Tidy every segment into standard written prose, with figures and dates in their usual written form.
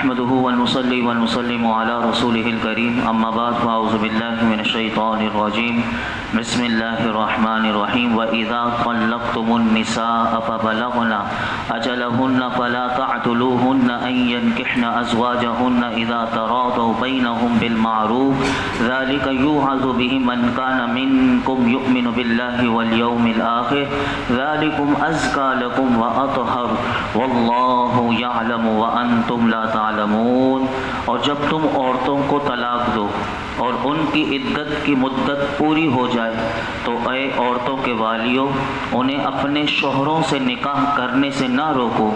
نحمده ونصلي ونسلم على رسوله الكريم أما بعد فأعوذ بالله من الشيطان الرجيم بسم الله الرحمن الرحيم وإذا طلقتم النساء فبلغن أجلهن فلا تعتلوهن أن ينكحن أزواجهن إذا تراضوا بينهم بالمعروف ذلك يوعظ به من كان منكم يؤمن بالله واليوم الآخر ذلكم أزكى لكم وأطهر والله يعلم وأنتم لا تعلمون۔ اور جب تم عورتوں کو طلاق دو اور ان کی عدت کی مدت پوری ہو جائے تو اے عورتوں کے والیوں انہیں اپنے شوہروں سے نکاح کرنے سے نہ روکو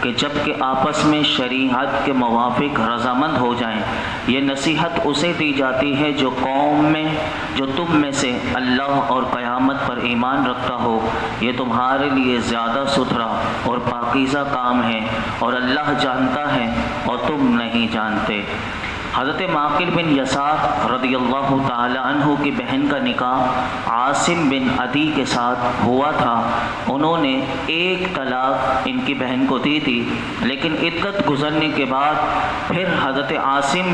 کہ جب کہ آپس میں شریعت کے موافق رضامند ہو جائیں۔ یہ نصیحت اسے دی جاتی ہے جو قوم میں جو تم میں سے اللہ اور قیامت پر ایمان رکھتا ہو، یہ تمہارے لیے زیادہ ستھرا اور پاکیزہ کام ہے اور اللہ جانتا ہے اور تم نہیں جانتے۔ حضرت معقل بن یسار رضی اللہ تعالی عنہ کی بہن کا نکاح عاصم بن عدی کے ساتھ ہوا تھا۔ انہوں نے ایک طلاق ان کی بہن کو دی تھی، لیکن عدت گزرنے کے بعد پھر حضرت عاصم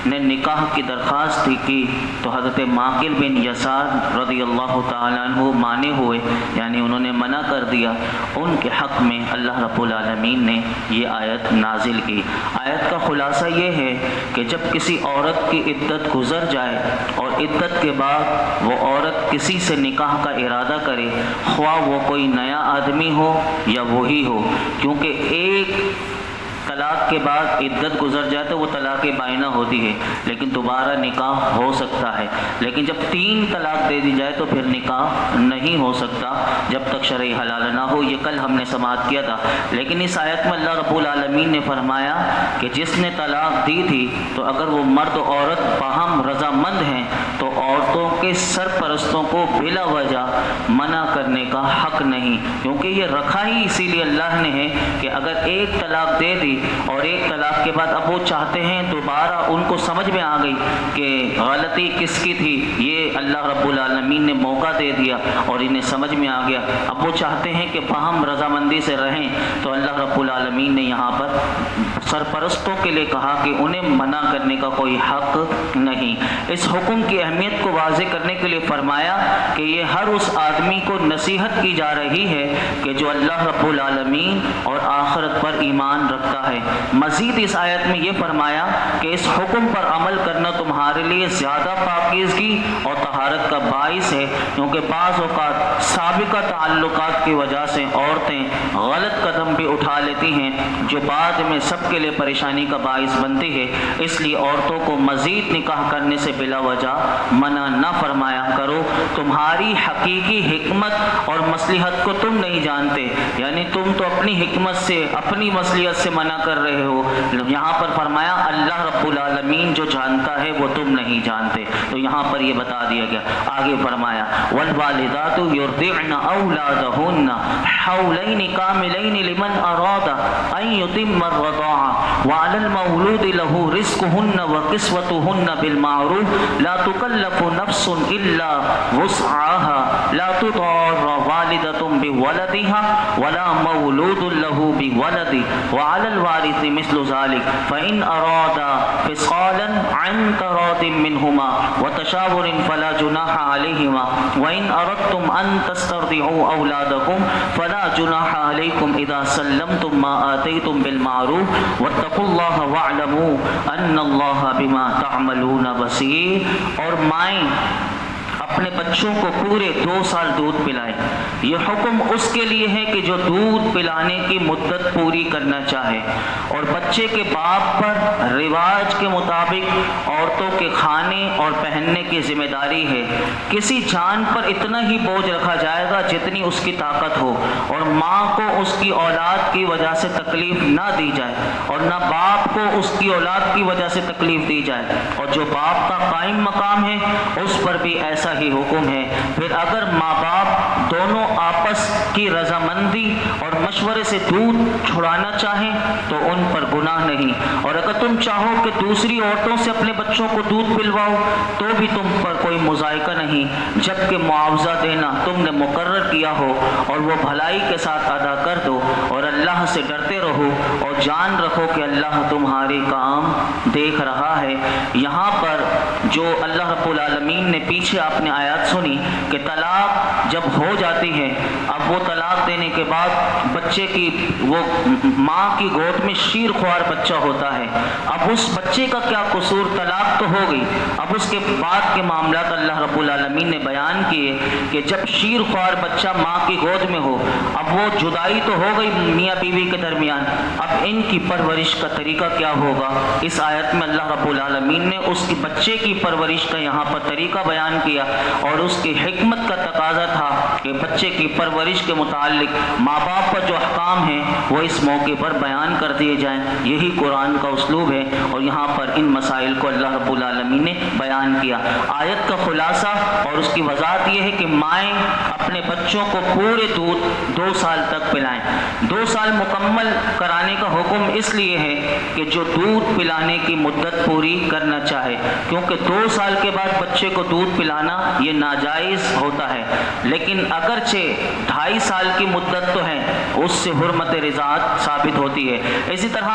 نے نکاح کی درخواست کی تو حضرت معقل بن یسار رضی اللہ تعالی عنہ مانے ہوئے، یعنی انہوں نے منع کر دیا۔ ان کے حق میں اللہ رب العالمین نے یہ آیت نازل کی۔ آیت کا خلاصہ یہ ہے کہ جب کسی عورت کی عدت گزر جائے اور عدت کے بعد وہ عورت کسی سے نکاح کا ارادہ کرے، خواہ وہ کوئی نیا آدمی ہو یا وہی ہو، کیونکہ ایک طلاق کے بعد عدت گزر جائے تو وہ طلاق بائنہ ہوتی ہے، لیکن دوبارہ نکاح ہو سکتا ہے۔ لیکن جب 3 طلاق دے دی جائے تو پھر نکاح نہیں ہو سکتا جب تک شرعی حلال نہ ہو۔ یہ کل ہم نے سماعت کیا تھا۔ لیکن اس آیت میں اللہ رب العالمین نے فرمایا کہ جس نے طلاق دی تھی تو اگر وہ مرد و عورت باہم رضامند ہیں تو عورتوں کے سرپرستوں کو بلا وجہ منع کرنے کا حق نہیں، کیونکہ یہ رکھا ہی اسی لیے اللہ نے ہے کہ اگر ایک طلاق دے دی اور ایک طلاق کے بعد اب وہ چاہتے ہیں دوبارہ، ان کو سمجھ میں آ گئی کہ غلطی کس کی تھی، یہ اللہ رب العالمین نے موقع دے دیا اور انہیں سمجھ میں آ گیا، اب وہ چاہتے ہیں کہ باہم رضامندی سے رہیں، تو اللہ رب العالمین نے یہاں پر سرپرستوں کے لیے کہا کہ انہیں منع کرنے کا کوئی حق نہیں۔ اس حکم کی اہمیت کو واضح کرنے کے لیے فرمایا کہ یہ ہر اس آدمی کو نصیحت کی جا رہی ہے کہ جو اللہ رب العالمین اور آخرت پر ایمان رکھتا ہے۔ مزید اس آیت میں یہ فرمایا کہ اس حکم پر عمل کرنا تمہارے لیے زیادہ پاکیزگی اور طہارت کا باعث ہے، کیونکہ بعض اوقات سابقہ تعلقات کی وجہ سے عورتیں غلط قدم بھی اٹھا لیتی ہیں جو بعد میں سب کے لیے پریشانی کا باعث بنتی ہے۔ اس لیے عورتوں کو مزید نکاح کرنے سے بلا وجہ منع نہ فرمایا کرو۔ تمہاری حقیقی حکمت اور مصلحت کو تم نہیں جانتے، یعنی تم تو اپنی حکمت سے اپنی مصلحت سے منع کر رہے ہو۔ یہاں پر فرمایا اللہ رب العالمین جو جانتا ہے وہ تم نہیں جانتے، تو یہاں پر یہ بتا دیا گیا۔ آگے فرمایا والوالدات یرضعن اولادهن حولین کاملین لمن اراد ان یتم الرضاعة وعلى المولود له رزقهن وكسوتهن بالمعروف لا تكلف نفس الا وسعها لا تضار والدة بولدها ولا مولود له بولده وعلى الوارث مثل ذلك فإن أرادا فصالا عن تراض منهما وتشاور فلا جناح عليهما وإن أردتم أن تسترضعوا أولادكم فلا جناح عليكم إذا سلمتم ما آتيتم بالمعروف واتقوا الله واعلموا أن الله بما تعملون بصير۔ اور مائیں اپنے بچوں کو پورے 2 سال دودھ پلائیں۔ یہ حکم اس کے لیے ہے کہ جو دودھ پلانے کی مدت پوری کرنا چاہے، اور بچے کے باپ پر رواج کے مطابق عورتوں کے کھانے اور پہننے کی ذمہ داری ہے۔ کسی جان پر اتنا ہی بوجھ رکھا جائے گا جتنی اس کی طاقت ہو، اور ماں کو اس کی اولاد کی وجہ سے تکلیف نہ دی جائے اور نہ باپ کو اس کی اولاد کی وجہ سے تکلیف دی جائے، اور جو باپ کا قائم مقام ہے اس پر بھی ایسا ہی حکم ہے۔ پھر اگر ماں باپ دونوں آپس کی رضامندی اور مشورے سے دودھ چھڑانا چاہیں تو ان پر گناہ نہیں، اور اگر تم چاہو کہ دوسری عورتوں سے اپنے بچوں کو دودھ پلواؤ تو بھی تم پر کوئی مذائقہ نہیں، جبکہ معاوضہ دینا تم نے مقرر کیا ہو، اور وہ بھلائی کے ساتھ ادا کر دو، اور اللہ سے ڈرتے رہو اور جان رکھو کہ اللہ تمہارے کام دیکھ رہا ہے۔ یہاں پر جو اللہ رب العالمین نے پیچھے آپ نے آیات سنی کہ طلاق جب ہو جاتی ہے، اب وہ طلاق دینے کے بعد بچے کی وہ ماں کی گود میں شیر خوار بچہ ہوتا ہے، اب اس بچے کا کیا قصور؟ طلاق تو ہو گئی، اب اس کے بعد کے معاملات اللہ رب العالمین نے بیان کیے کہ جب شیر خوار بچہ ماں کی گود میں ہو، اب وہ جدائی تو ہو گئی میاں بیوی کے درمیان، اب ان کی پرورش کا طریقہ کیا ہوگا؟ اس آیت میں اللہ رب العالمین نے اس کی بچے کی پرورش کا یہاں پر طریقہ بیان کیا، اور اس کی حکمت کا تقاضا تھا کہ بچے کی پرورش کے متعلق ماں باپ پر جو احکام ہیں وہ اس موقع پر بیان کر دیے جائیں۔ یہی قرآن کا اسلوب ہے، اور یہاں پر ان مسائل کو اللہ رب العالمین نے بیان کیا۔ آیت کا خلاصہ اور اس کی وضاحت یہ ہے کہ مائیں اپنے بچوں کو پورے دودھ 2 سال تک پلائیں۔ 2 سال مکمل کرانے کا حکم اس لیے ہے کہ جو دودھ پلانے کی مدت پوری کرنا چاہے، کیونکہ 2 سال کے بعد بچے کو دودھ پلانا یہ ناجائز ہوتا ہے، لیکن اگرچہ 2.5 سال کی مدت تو ہے، اس سے حرمت رضاعت ثابت ہوتی ہے۔ اسی طرح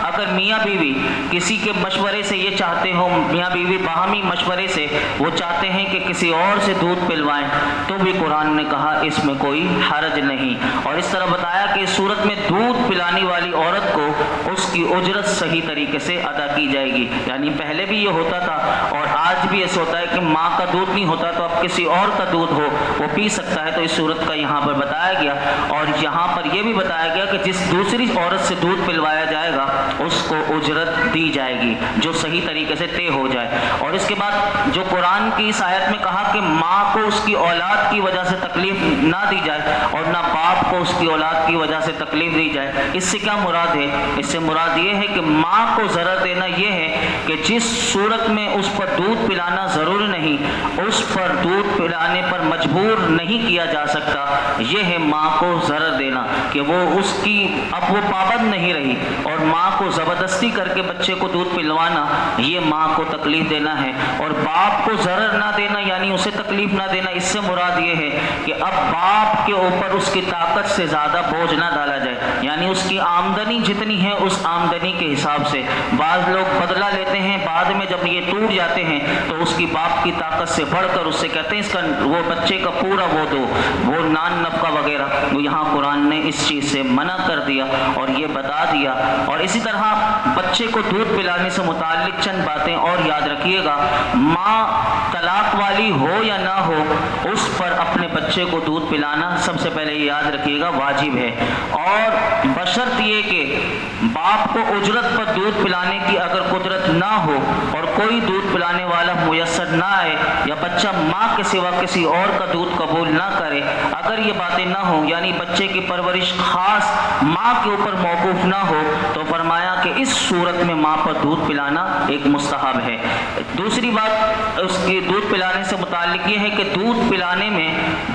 اگر میاں بیوی کسی کے مشورے سے یہ چاہتے ہوں، میاں بیوی باہمی مشورے سے وہ چاہتے ہیں کہ کسی اور سے دودھ پلوائیں، تو بھی قرآن نے کہا اس میں کوئی حرج نہیں، اور اس طرح بتایا کہ اس صورت میں دودھ پلانے والی عورت کو اس کی اجرت صحیح طریقے سے ادا کی جائے گی۔ یعنی پہلے بھی یہ ہوتا تھا اور آج بھی ایسا ہوتا ہے کہ ماں کا دودھ نہیں ہوتا تو اب کسی اور کا دودھ ہو وہ پی سکتا ہے، تو اس صورت کا یہاں پر بتایا گیا، اور یہاں پر یہ بھی بتایا گیا کہ جس دوسری عورت سے دودھ پلوایا جائے گا اس کو اجرت دی جائے گی جو صحیح طریقے سے طے ہو جائے۔ اور اس کے بعد جو قرآن کی اس آیت میں کہا کہ ماں کو اس کی اولاد کی وجہ سے تکلیف نہ دی جائے اور نہ باپ کو اس کی اولاد کی وجہ سے تکلیف دی جائے، اس سے کیا مراد ہے؟ اس سے مراد یہ ہے کہ ماں کو ضرر دینا یہ ہے کہ جس صورت میں اس پر دودھ پلانا ضروری نہیں، اس پر دودھ پلانے پر مجبور نہیں کیا جا سکتا، یہ ہے ماں کو ضرر دینا، کہ وہ اس کی اب وہ پابند نہیں رہی، اور ماں کو زبردستی کر کے بچے کو دودھ پلوانا یہ ماں کو تکلیف دینا ہے۔ اور باپ کو ضرر نہ دینا یعنی اسے تکلیف نہ دینا، اس سے مراد یہ ہے کہ اب باپ کے اوپر اس کی طاقت سے زیادہ بوجھ نہ ڈالا جائے، یعنی اس کی آمدنی جتنی ہے اس آمدنی کے حساب سے۔ بعض لوگ بدلہ لیتے ہیں، بعد میں جب یہ ٹوٹ جاتے ہیں تو اس کی باپ کی طاقت سے بڑھ کر اس سے کہتے ہیں اس کا وہ بچے کا پورا وہ دو، وہ نان نفقہ وغیرہ، وہ یہاں قرآن نے اس چیز سے منع کر دیا اور یہ بتا دیا۔ اور اسی طرح بچے کو دودھ پلانے سے متعلق چند باتیں اور یاد رکھیے گا، ماں طلاق والی ہو یا نہ ہو اس پر اپنے بچے کو دودھ پلانا سب سے پہلے یاد رکھیے گا واجب ہے، اور بشرط یہ کہ باپ کو اجرت پر دودھ پلانے کی اگر قدرت نہ ہو اور کوئی دودھ پلانے والا میسر نہ آئے یا بچہ ماں کے سوا کسی اور کا دودھ قبول نہ کرے، اگر یہ باتیں نہ ہوں یعنی بچے کی پرورش خاص ماں کے اوپر موقوف نہ ہو تو فرمایا کہ اس صورت میں ماں پر دودھ پلانا ایک مستحب ہے۔ دوسری بات اس کی دودھ پلانے سے متعلق یہ ہے کہ دودھ پلانے میں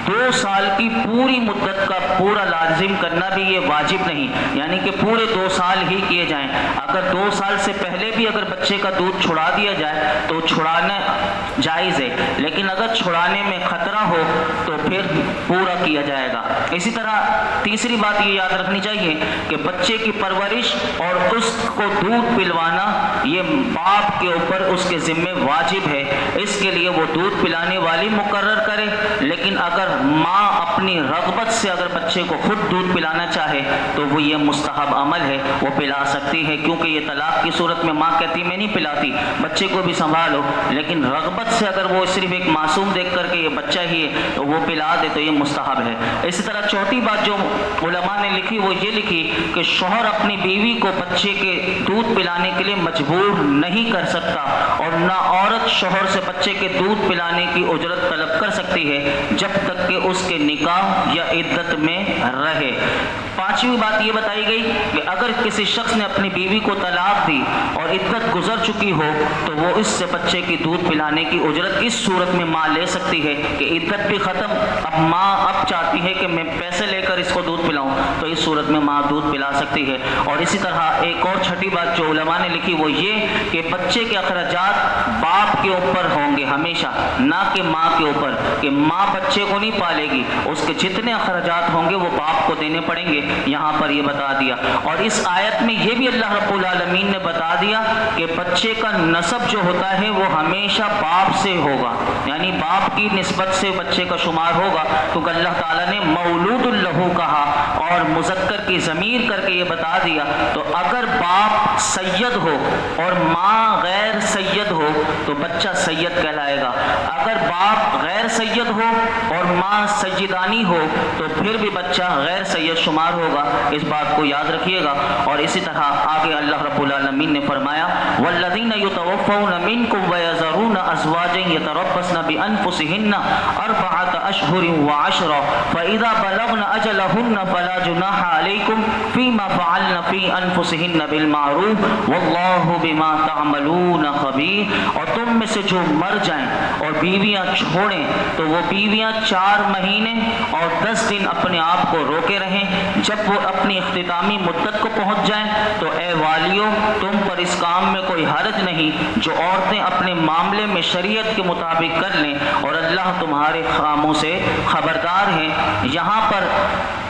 2 سال کی پوری مدت کا پورا لازم کرنا بھی یہ واجب نہیں، یعنی کہ پورے 2 سال ہی کیے جائیں۔ اگر 2 سال سے پہلے بھی اگر بچے کا دودھ چھڑا دیا جائے تو چھڑانا جائز ہے، لیکن اگر چھڑانے میں خطرہ ہو تو پھر پورا کیا جائے گا۔ اسی طرح تیسری بات یہ یاد رکھنی چاہیے کہ بچے کی پرورش اور اس کو دودھ پلوانا یہ باپ کے اوپر اس کے ذمہ واجب ہے، اس کے لیے وہ دودھ پلانے والی مقرر کرے، لیکن اگر ماں اپنی رغبت سے اگر بچے کو خود دودھ پلانا چاہے تو وہ یہ مستحب عمل ہے، وہ پلا سکتی ہے، کیونکہ یہ طلاق کی صورت میں ماں کہتی میں نہیں پلاتی، بچے کو بھی سنبھالو، لیکن رغبت سے اگر وہ صرف ایک معصوم دیکھ کر کے یہ بچہ ہی ہے تو وہ پلا دے تو یہ مستحب ہے۔ اسی طرح چوتھی بات جو علماء نے لکھی وہ یہ لکھی کہ شوہر اپنی بیوی کو بچے کے دودھ پلانے کے لیے مجبور نہیں کر سکتا، اور نہ عورت شوہر سے بچے کے دودھ پلانے کی اجرت طلب کر سکتی ہے جب تک کہ اس کے نکاح یا عدت میں رہے۔ 5ویں بات یہ بتائی گئی کہ اگر کسی شخص نے اپنی بیوی کو طلاق دی اور عدت گزر چکی ہو تو وہ اس سے بچے کی دودھ پلانے کی اجرت اس صورت میں ماں لے سکتی ہے کہ عدت بھی ختم، اب ماں اب چاہتی ہے کہ میں پیسے لے کر اس کو دودھ پلاؤں، تو اس صورت میں ماں دودھ پلا سکتی ہے۔ اور اسی طرح ایک اور چھٹی بات جو علماء نے لکھی وہ یہ کہ بچے کے اخراجات باپ کے اوپر ہوں گے ہمیشہ، نہ کہ ماں کے اوپر، کہ ماں بچے کو نہیں پالے گی، اس کے جتنے اخراجات ہوں گے وہ باپ کو دینے پڑیں گے، یہاں پر یہ بتا دیا۔ اور اس آیت میں یہ بھی اللہ رب العالمین نے بتا دیا کہ بچے کا نسب جو ہوتا ہے وہ ہمیشہ باپ سے ہوگا، یعنی باپ کی نسبت سے بچے کا شمار ہوگا، کیونکہ اللہ تعالیٰ نے مولود لہو کہا اور مذکر کی ضمیر کر کے یہ بتا دیا۔ تو اگر باپ سید ہو اور ماں غیر سید ہو تو بچہ سید کہلائے گا، اگر باپ غیر سید ہو اور ماں سیدانی ہو تو پھر بھی بچہ غیر سید شمار ہوگا، اس بات کو یاد رکھیے گا۔ اور اسی طرح آگے اللہ رب العالمین نے فرمایا والذین یتوفون منکم ویذرون ازواجا یتربصن بانفسہن اربعۃ اشہر وعشرا فاذا بلغن اجلہن فلا جناح علیکم فیما فعلن فی انفسہن بالمعروف واللہ بما تعملون خبیر۔ اور تم میں سے جو مر جائیں اور بیویاں چھوڑیں تو وہ بیویاں 4 مہینے اور 10 دن اپنے آپ کو روکے رہیں، جب وہ اپنی اختتامی مدت کو پہنچ جائیں تو اے والیوں تم پر اس کام میں کوئی حرج نہیں جو عورتیں اپنے معاملے میں شریعت کے مطابق کر لیں اور اللہ تمہارے کاموں سے خبردار ہیں۔ یہاں پر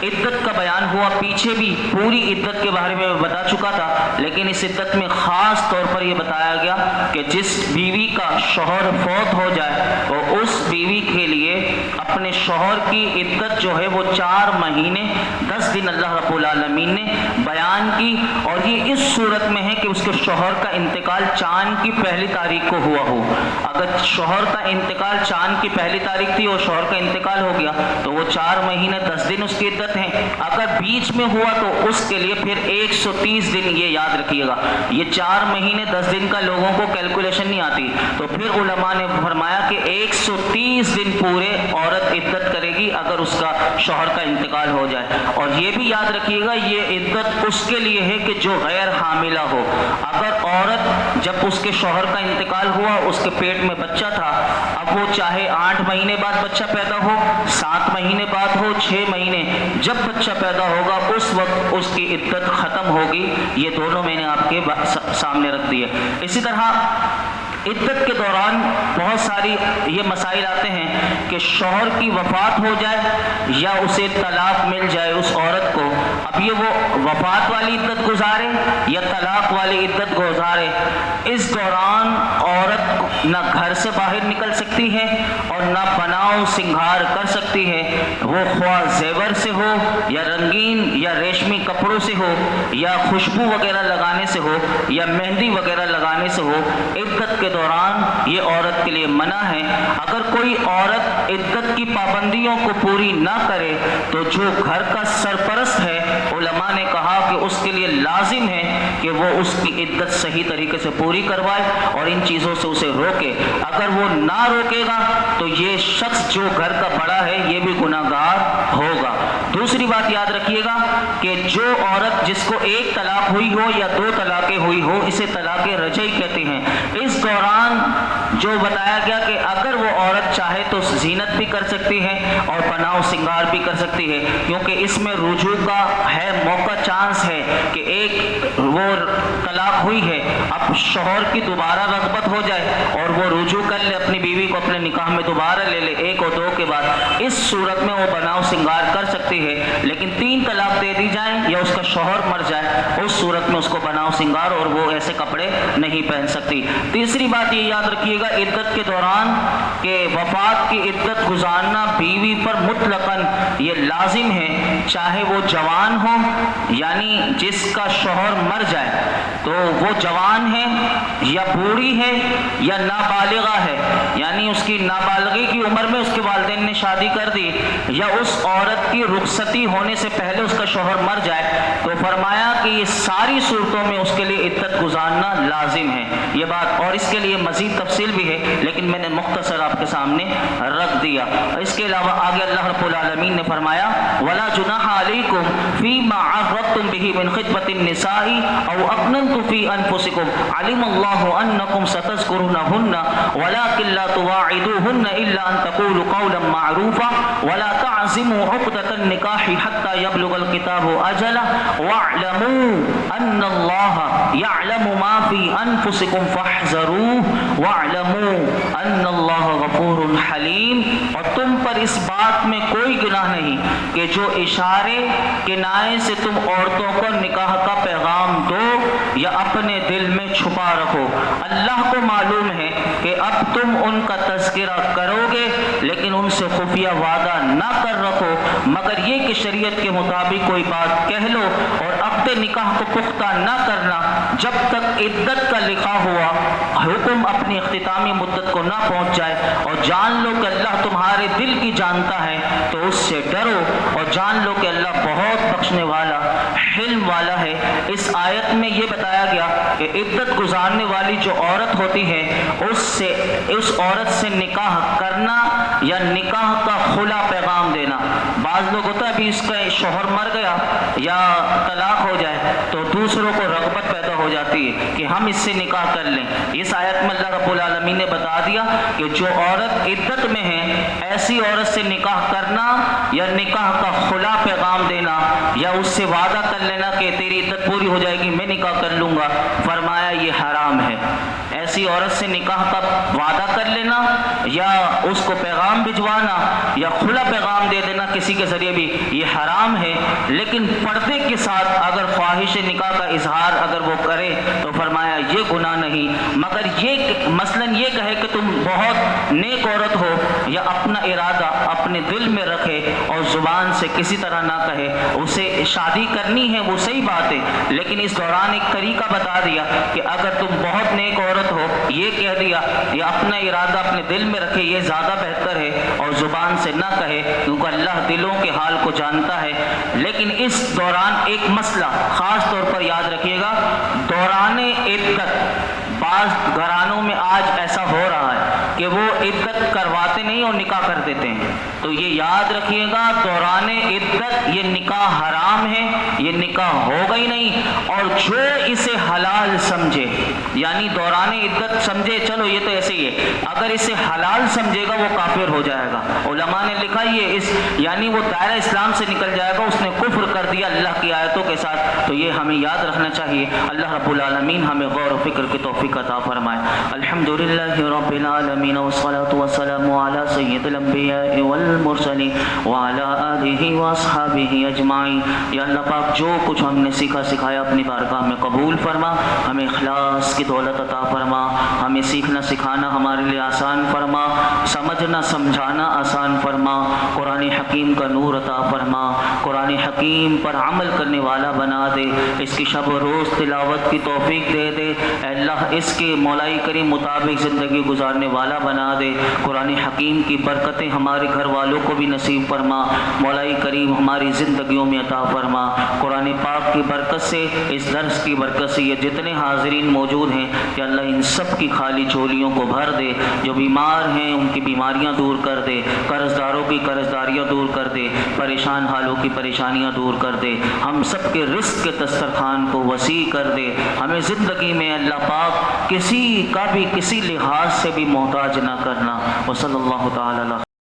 عدت کا بیان ہوا، پیچھے بھی پوری عدت کے بارے میں بتا چکا تھا، لیکن اس عدت میں خاص طور پر یہ بتایا گیا کہ جس بیوی کا شوہر فوت ہو جائے اور اس بیوی کے لیے اپنے شوہر کی عدت جو ہے وہ 4 مہینے 10 دن اللہ رب العالمین نے بیان کی، اور یہ اس صورت میں ہے کہ اس کے شوہر کا انتقال چاند کی پہلی تاریخ کو ہوا ہو۔ اگر شوہر کا انتقال چاند کی پہلی تاریخ تھی اور شوہر کا انتقال ہو گیا تو وہ 4 مہینے 10 دن اس کی عدت ہیں، اگر بیچ میں ہوا تو اس کے لیے پھر 130 دن، یہ یاد رکھیے گا، یہ 4 مہینے 10 دن کا لوگوں کو کیلکولیشن نہیں آتی، تو پھر علماء نے فرمایا کہ 130 دن پورے عورت عدت کرے گی اگر اس کا شوہر کا انتقال ہو جائے۔ اور یہ بھی یاد رکھیے گا یہ عدت اس کے لیے ہے کہ جو غیر حاملہ ہو، اگر عورت جب اس کے شوہر کا انتقال ہوا اس کے پیٹ میں بچہ تھا، اب وہ چاہے 8 مہینے بعد بچہ پیدا ہو، 7 مہینے بعد ہو، 6 مہینے، جب بچہ پیدا ہوگا اس وقت اس کی عدت ختم ہوگی۔ یہ دونوں میں نے آپ کے سامنے رکھ دیے۔ اسی طرح عدت کے دوران بہت ساری یہ مسائل آتے ہیں کہ شوہر کی وفات ہو جائے یا اسے طلاق مل جائے اس عورت کو، اب یہ وہ وفات والی عدت گزارے یا طلاق والی عدت گزارے، اس دوران عورت نہ گھر سے باہر نکل سکتی ہے اور نہ بناؤ سنگھار کر سکتی ہے، وہ خواہ زیور سے ہو یا رنگین یا ریشمی کپڑوں سے ہو یا خوشبو وغیرہ لگانے سے ہو یا مہندی وغیرہ لگانے سے ہو، عدت کے دوران یہ عورت کے لیے منع ہے۔ اگر کوئی عورت عدت کی پابندیوں کو پوری نہ کرے تو جو گھر کا سرپرست ہے علماء نے کہا کہ اس کے لیے لازم ہے کہ وہ اس کی عدت صحیح طریقے سے پوری کروائے اور ان چیزوں سے اسے روکے، اگر وہ نہ روکے گا تو یہ شخص جو گھر کا بڑا ہے یہ بھی گناہگار ہوگا۔ دوسری بات یاد رکھیے گا کہ جو عورت جس کو 1 طلاق ہوئی ہو یا 2 طلاقیں ہوئی ہو اسے طلاق رجعی کہتے ہیں، اس دوران جو بتایا گیا کہ اگر وہ عورت چاہے تو زینت بھی کر سکتی ہے اور بناؤ سنگار بھی کر سکتی ہے، کیونکہ اس میں رجوع کا ہے موقع، چانس ہے کہ ایک وہ طلاق ہوئی ہے، اب شوہر کی دوبارہ رغبت ہو جائے اور وہ رجوع کر لے، اپنی بیوی کو اپنے نکاح میں دوبارہ لے لے 1 اور 2 کے بعد، اس صورت میں وہ بناؤ سنگار کر سکتی ہے۔ لیکن 3 طلاق دے دی جائیں یا اس کا شوہر مر جائے اس صورت میں اس کو بناؤ سنگار اور وہ ایسے کپڑے نہیں پہن سکتی۔ تیسری بات یہ یاد رکھیے گا عدت کے دوران کہ وفات کی عدت گزارنا بیوی پر مطلقاً یہ لازم ہے، چاہے وہ جوان ہو، یعنی جس کا شوہر مر جائے تو وہ جوان ہے یا بوڑھی ہے یا نابالغہ ہے، یعنی اس کی نابالغی کی عمر میں اس کے والدین نے شادی کر دی، یا اس عورت کی رخصتی ہونے سے پہلے اس کا شوہر مر جائے، تو فرمایا کہ یہ ساری صورتوں میں اس کے لیے عدت گزارنا لازم ہے یہ بات، اور اس کے لیے مزید تفصیل بھی ہے لیکن میں نے مختصر آپ کے سامنے رکھ دیا۔ اس کے علاوہ آگے اللہ رب العالمین نے فرمایا وَلَا جُنَاحَ عَلَيْكُمْ فِي مَا عَرَّضْتُمْ بِهِ مِنْ خِطْبَةِ النِّسَاءِ أَوْ أَكْنَنْتُمْ فِي أَنفُسِكُمْ عَلِمَ اللَّهُ أَنَّكُمْ سَتَذْكُرُونَهُنَّ وَلَكِنْ لَا تُوَاعِدُوهُنَّ إِلَّا أَن تَقُولُوا قَوْلًا مَّعْرُوفًا وَلَا تَعْزِمُوا عُقْدَةَ النِّكَاحِ حَتَّى يَبْلُغَ الْكِتَابُ أَجَلَهُ وَاعْلَمُوا أَنَّ اللَّهَ يَعْلَمُ مَا فِي أَنفُسِكُمْ فَاحْذَرُوهُ وَاعْلَمُوا أَنَّ اللَّهَ غَفُورٌ حَلِيمٌ۔ اور تم پر اس بات میں کوئی گناہ نہیں کہ جو اشارے کنائے سے تم عورتوں کو نکاح کا پیغام دو یا اپنے دل میں چھپا رکھو، اللہ کو معلوم ہے کہ اب تم ان کا تذکرہ کرو گے لیکن ان سے خفیہ وعدہ نہ کر رکھو مگر یہ کہ شریعت کے مطابق کوئی بات کہہ لو، اور عقد نکاح کو پختہ نہ کرنا جب تک عدت کا لکھا ہوا حکم اپنی اختتامی مدت کو نہ پہنچ جائے، اور جان لو کہ اللہ تمہارے دل کی جانتا ہے تو اس سے ڈرو، اور جان لو کہ اللہ بہت بخشنے والا حلم والا ہے۔ اس آیت میں یہ بتایا گیا کہ عدت گزارنے والی جو عورت ہوتی ہے اس عورت سے نکاح کرنا یا نکاح کا خلا پیغام دینا، بعض لوگ ہوتا ہے ابھی اس کا شوہر مر گیا یا طلاق ہو جائے تو دوسروں کو رغبت پیدا ہو جاتی ہے کہ ہم اس سے نکاح کر لیں۔ اس آیت میں اللہ رب العالمین نے بتا دیا کہ جو عورت عدت میں ہے ایسی عورت سے نکاح کرنا یا نکاح کا خلا پیغام دینا یا اس سے وعدہ کر لینا کہ تیری عدت پوری ہو جائے گی میں نکاح کر لوں گا، فرمایا یہ حرام ہے۔ ایسی عورت سے نکاح کا وعدہ کر لینا یا اس کو پیغام بھجوانا یا کھلا پیغام دے دینا کسی کے ذریعے بھی یہ حرام ہے، لیکن پردے کے ساتھ اگر خواہش نکاح کا اظہار اگر وہ کرے تو فرمایا یہ گناہ نہیں، مگر یہ مثلاً یہ کہے کہ تم بہت نیک عورت ہو یا اپنا ارادہ اپنے دل میں رکھے اور زبان سے کسی طرح نہ کہے، اسے شادی کرنی ہے وہ صحیح بات ہے، لیکن اس دوران ایک طریقہ بتا دیا کہ اگر تم بہت نیک عورت ہو یہ کہہ دیا یا اپنا ارادہ اپنے دل میں رکھے یہ زیادہ بہتر ہے اور زبان سے نہ کہے کیونکہ اللہ دلوں کے حال کو جانتا ہے۔ لیکن اس دوران ایک مسئلہ خاص طور پر یاد رکھیے گا، دوران عدت بعض گھرانوں میں آج ایسا ہو رہا ہے کہ وہ عدت کرواتے نہیں اور نکاح کر دیتے ہیں، تو یہ یاد رکھیے گا دوران عدت یہ نکاح حرام ہے، یہ نکاح ہوگا ہی نہیں، اور جو اسے حلال سمجھے یعنی دوران عدت سمجھے چلو یہ تو ایسے ہی ہے، اگر اسے حلال سمجھے گا وہ کافر ہو جائے گا۔ علماء نے لکھا یہ یعنی وہ دائرہ اسلام سے نکل جائے گا، اس نے کفر کر دیا اللہ کی آیتوں کے ساتھ، تو یہ ہمیں یاد رکھنا چاہیے۔ اللہ رب العالمین ہمیں غور و فکر کی توفیق عطا فرمائے۔ الحمدللہ رب العالمین والصلاة والسلام علی سید الانبیاء والمرسلین وعلی آلہ واصحابہ اجمعین۔ یا اللہ پاک جو کچھ ہم نے سیکھا سکھایا اپنی بارگاہ میں قبول فرما، ہمیں اخلاص کی دولت عطا فرما، ہمیں سیکھنا سکھانا ہمارے لیے آسان فرما، سمجھنا سمجھانا آسان فرما، قرآن حکیم کا نور عطا فرما، قرآن حکیم پر عمل کرنے والا بنا دے، اس کی شب و روز تلاوت کی توفیق دے دے، اے اللہ اس کے مولائی کریم مطابق زندگی گزارنے والا بنا دے، قرآن حکیم کی برکتیں ہمارے گھر والوں کو بھی نصیب فرما، مولائی کریم ہماری زندگیوں میں عطا فرما، قرآن پاک کی برکت سے اس درس کی برکت سے یہ جتنے حاضرین موجود ہیں کہ اللہ ان سب کی خالی جھولیوں کو بھر دے، جو بیمار ہیں ان کی بیماریاں دور کر دے، قرض داروں کی قرض داریاں دور کر دے، پریشان حالوں کی پریشانیاں دور کر دے، ہم سب کے رزق کے دسترخوان کو وسیع کر دے، ہمیں زندگی میں اللہ پاک کسی کا بھی کسی لحاظ سے بھی محتاج نہ کرنا۔ وصلی اللہ تعالی